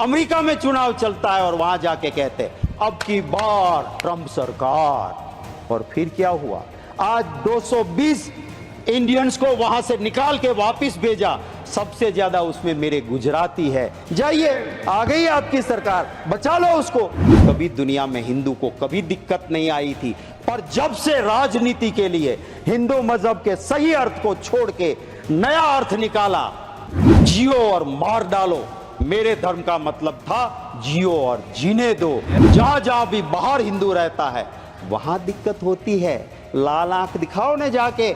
America में चुनाव चलता है और वहां जाके कहते हैं अब की बार ट्रंप सरकार। और फिर क्या हुआ, आज 220 इंडियंस को वहां से निकाल के वापस भेजा, सबसे ज्यादा उसमें मेरे गुजराती है। जाइए, आ गई आपकी सरकार, बचा लो उसको। कभी दुनिया में हिंदू को कभी दिक्कत नहीं आई थी, पर जब से राजनीति के लिए हिंदू मजहब के सही अर्थ को छोड़ के नया अर्थ निकाला, जियो और मार डालो, मेरे धर्म का मतलब था जियो और जीने दो। जहां जहां भी बाहर हिंदू रहता है वहां दिक्कत होती है। लाल आंख दिखाओ ने जाके,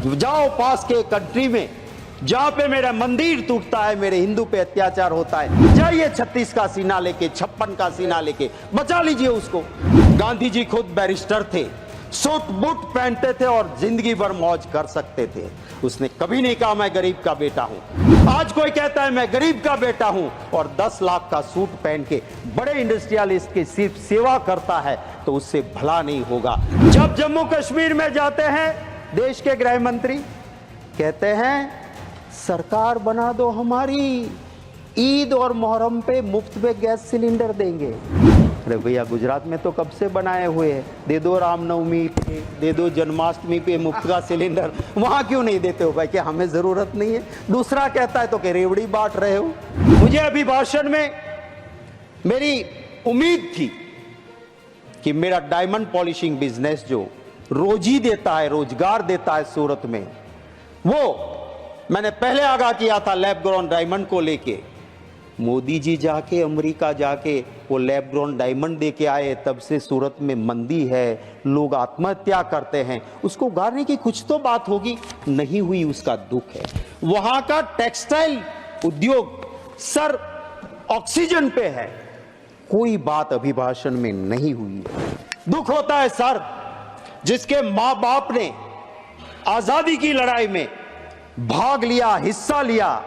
जाओ पास के कंट्री में जहां पे मेरा मंदिर टूटता है, मेरे हिंदू पे अत्याचार होता है, जाइए 36 का सीना लेके, 56 का सीना लेके, बचा लीजिए उसको। गांधी जी खुद बैरिस्टर थे, सूट बूट पहनते थे और जिंदगी भर मौज कर सकते थे। उसने कभी नहीं कहा मैं गरीब का बेटा हूं। आज कोई कहता है मैं गरीब का बेटा हूं और 10 लाख का सूट पहन के बड़े इंडस्ट्रियलिस्ट की सिर्फ सेवा करता है, तो उससे भला नहीं होगा। जब जम्मू कश्मीर में जाते हैं, देश के गृह मंत्री कहते हैं सरकार बना दो हमारी, ईद और मुहर्रम पे मुफ्त में गैस सिलेंडर देंगे। अरे भैया, गुजरात में तो कब से बनाए हुए हैं, दे दो रामनवमी पे, दे दो जन्माष्टमी पे मुफ्त का सिलेंडर, वहां क्यों नहीं देते हो भाई? क्या हमें जरूरत नहीं है? दूसरा कहता है तो कि रेवड़ी बांट रहे हो। मुझे अभिभाषण में मेरी उम्मीद थी कि मेरा डायमंड पॉलिशिंग बिजनेस जो रोजी देता है, रोजगार देता है सूरत में, वो मैंने पहले आगाह किया था लैब ग्रोन डायमंड को लेके। मोदी जी जाके अमेरिका जाके वो लैब ग्रोन डायमंड दे के आए, तब से सूरत में मंदी है, लोग आत्महत्या करते हैं। उसको उगारने की कुछ तो बात होगी, नहीं हुई, उसका दुख है। वहां का टेक्सटाइल उद्योग सर ऑक्सीजन पे है, कोई बात अभिभाषण में नहीं हुई है। दुख होता है सर, जिसके मां बाप ने आजादी की लड़ाई में भाग लिया, हिस्सा लिया।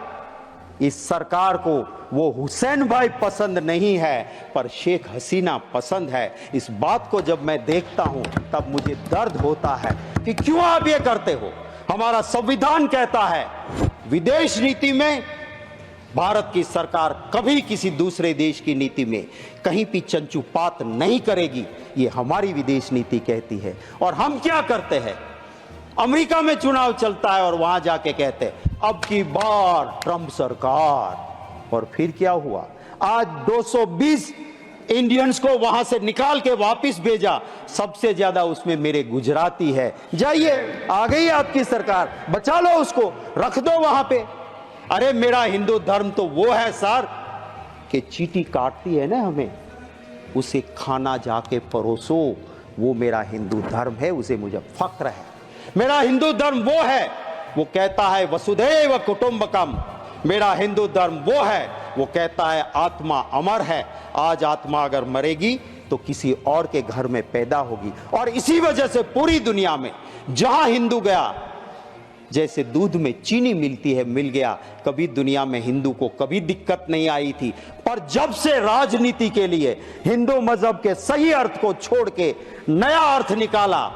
इस सरकार को वो हुसैन भाई पसंद नहीं है, पर शेख हसीना पसंद है। इस बात को जब मैं देखता हूं तब मुझे दर्द होता है कि क्यों आप ये करते हो। हमारा संविधान कहता है विदेश नीति में भारत की सरकार कभी किसी दूसरे देश की नीति में कहीं भी चंचुपात नहीं करेगी, ये हमारी विदेश नीति कहती है। और हम क्या करते हैं, अमेरिका में चुनाव चलता है और वहां जाके कहते हैं अब की बार ट्रंप सरकार। और फिर क्या हुआ, आज 220 इंडियंस को वहां से निकाल के वापस भेजा, सबसे ज्यादा उसमें मेरे गुजराती है। जाइए, आ गई आपकी सरकार, बचा लो उसको, रख दो वहां पे। अरे मेरा हिंदू धर्म तो वो है सर कि चींटी काटती है ना हमें, उसे खाना जाके परोसो, वो मेरा हिंदू धर्म है, उसे मुझे फख्र है। मेरा हिंदू धर्म वो है, वो कहता है वसुधैव कुटुंबकम। मेरा हिंदू धर्म वो है, वो कहता है आत्मा अमर है। आज आत्मा अगर मरेगी तो किसी और के घर में पैदा होगी। और इसी वजह से पूरी दुनिया में जहां हिंदू गया, जैसे दूध में चीनी मिलती है, मिल गया। कभी दुनिया में हिंदू को कभी दिक्कत नहीं आई थी, पर जब से राजनीति के लिए हिंदू मजहब के सही अर्थ को छोड़ के नया अर्थ निकाला,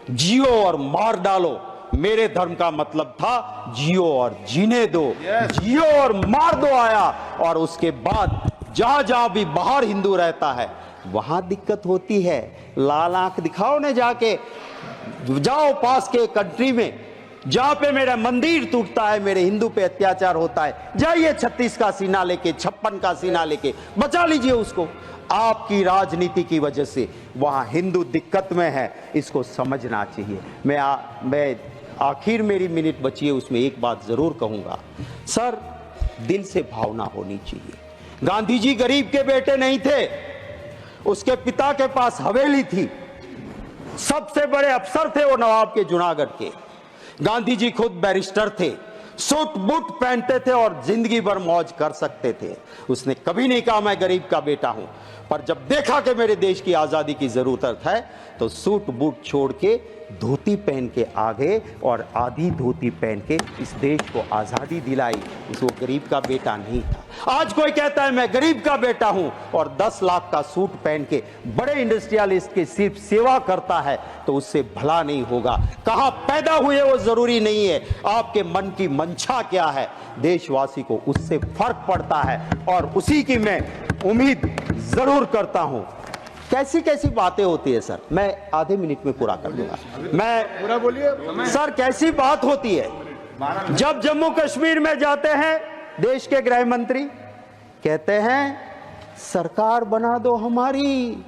जियो और मार डालो, मेरे धर्म का मतलब था जियो और जीने दो। जियो और मार दो आया, और उसके बाद जहां जहां भी बाहर हिंदू रहता है वहां दिक्कत होती है। लाल आंख दिखाओ ने जाके, जाओ पास के कंट्री में जहां पे मेरा मंदिर टूटता है, मेरे हिंदू पे अत्याचार होता है, जाइए 36 का सीना लेके, 56 का सीना लेके, बचा लीजिए उसको। आपकी राजनीति की वजह से वहां हिंदू दिक्कत में है, इसको समझना चाहिए। मैं आखिर मेरी मिनट बची है, उसमें एक बात जरूर कहूंगा सर, दिल से भावना होनी चाहिए। गांधी जी गरीब के बेटे नहीं थे, उसके पिता के पास हवेली थी, सबसे बड़े अफसर थे वो नवाब के, जूनागढ़ के। गांधी जी खुद बैरिस्टर थे, सूट बूट पहनते थे और जिंदगी भर मौज कर सकते थे। उसने कभी नहीं कहा मैं गरीब का बेटा हूं, पर जब देखा कि मेरे देश की आजादी की जरूरत है तो सूट बूट छोड़ के धोती पहन के आगे और आधी धोती पहन के इस देश को आज़ादी दिलाई। वो गरीब का बेटा नहीं था। आज कोई कहता है मैं गरीब का बेटा हूं और 10 लाख का सूट पहन के बड़े इंडस्ट्रियलिस्ट की सिर्फ सेवा करता है, तो उससे भला नहीं होगा। कहां पैदा हुए वो जरूरी नहीं है, आपके मन की मंशा क्या है, देशवासी को उससे फर्क पड़ता है और उसी की मैं उम्मीद जरूर करता हूं। कैसी कैसी बातें होती है सर, मैं आधे मिनट में पूरा कर दूंगा। मैं पूरा बोलिए सर, कैसी बात होती है जब जम्मू कश्मीर में जाते हैं, देश के गृह मंत्री कहते हैं सरकार बना दो हमारी,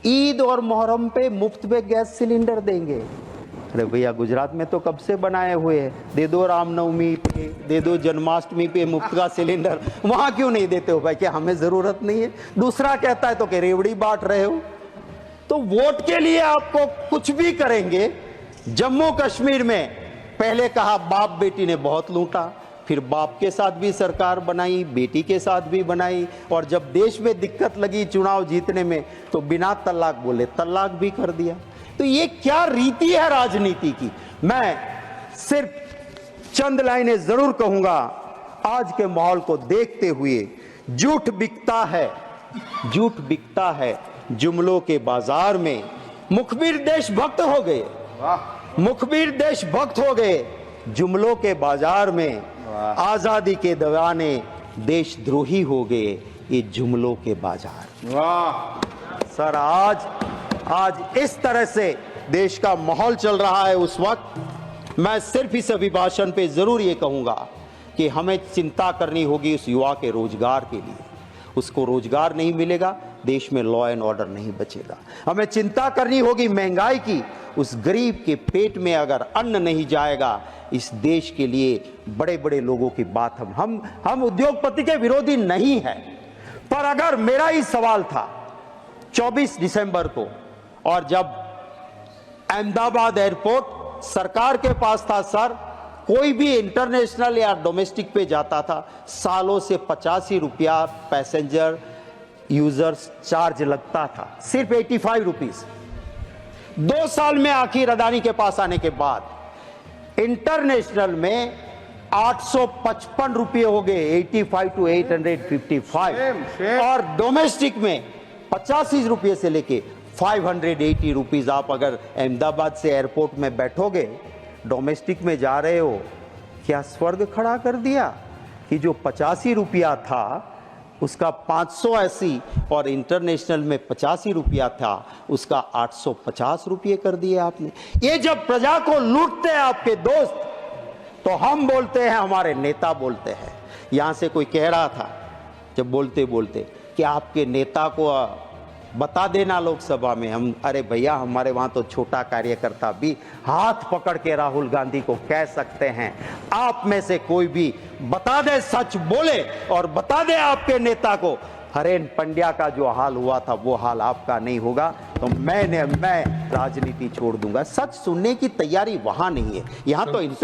ईद और मुहर्रम पे मुफ्त में गैस सिलेंडर देंगे। अरे भैया, गुजरात में तो कब से बनाए हुए हैं, दे दो रामनवमी पे, दे दो जन्माष्टमी पे मुफ्त का सिलेंडर, वहां क्यों नहीं देते हो भाई? क्या हमें जरूरत नहीं है? दूसरा कहता है तो कि रेवड़ी बांट रहे हो। तो वोट के लिए आपको कुछ भी करेंगे। जम्मू कश्मीर में पहले कहा बाप बेटी ने बहुत लूटा, फिर बाप के साथ भी सरकार बनाई, बेटी के साथ भी बनाई, और जब देश में दिक्कत लगी चुनाव जीतने में तो बिना तलाक बोले तलाक भी कर दिया। तो ये क्या रीति है राजनीति की? मैं सिर्फ चंद लाइनें जरूर कहूंगा। आज के माहौल को देखते हुए झूठ बिकता है, झूठ बिकता है जुमलों के बाजार में। मुखबिर देशभक्त हो गए, मुखबिर देशभक्त हो गए जुमलों के बाजार में। आजादी के दीवाने देशद्रोही हो गए ये जुमलों के बाजार। वाह सर, आज इस तरह से देश का माहौल चल रहा है। उस वक्त मैं सिर्फ इस अभिभाषण पे जरूर ये कहूंगा कि हमें चिंता करनी होगी उस युवा के रोजगार के लिए। उसको रोजगार नहीं मिलेगा, देश में लॉ एंड ऑर्डर नहीं बचेगा। हमें चिंता करनी होगी महंगाई की, उस गरीब के पेट में अगर अन्न नहीं जाएगा, इस देश के लिए बड़े बड़े लोगों की बात हम उद्योगपति के विरोधी नहीं है। पर अगर मेरा ही सवाल था 24 दिसंबर को, और जब अहमदाबाद एयरपोर्ट सरकार के पास था सर, कोई भी इंटरनेशनल या डोमेस्टिक पे जाता था, सालों से 85 रुपया पैसेंजर यूजर्स चार्ज लगता था, सिर्फ 85 रुपीज। 2 साल में आखिर अदानी के पास आने के बाद इंटरनेशनल में 855 रुपये हो गए, 85 to 855, और डोमेस्टिक में 85 रुपये से लेके 580 रुपीज। आप अगर अहमदाबाद से एयरपोर्ट में बैठोगे, डोमेस्टिक में जा रहे हो, क्या स्वर्ग खड़ा कर दिया कि जो 85 रुपया था उसका 580, और इंटरनेशनल में 85 रुपया था उसका 850 रुपये कर दिए आपने। ये जब प्रजा को लूटते हैं आपके दोस्त, तो हम बोलते हैं, हमारे नेता बोलते हैं। यहां से कोई कह रहा था जब बोलते बोलते कि आपके नेता को बता देना लोकसभा में। हम, अरे भैया, हमारे वहां तो छोटा कार्यकर्ता भी हाथ पकड़ के राहुल गांधी को कह सकते हैं। आप में से कोई भी बता दे, सच बोले और बता दे आपके नेता को, हरेन पंड्या का जो हाल हुआ था वो हाल आपका नहीं होगा, तो मैं राजनीति छोड़ दूंगा। सच सुनने की तैयारी वहां नहीं है, यहां तो इंटरनेट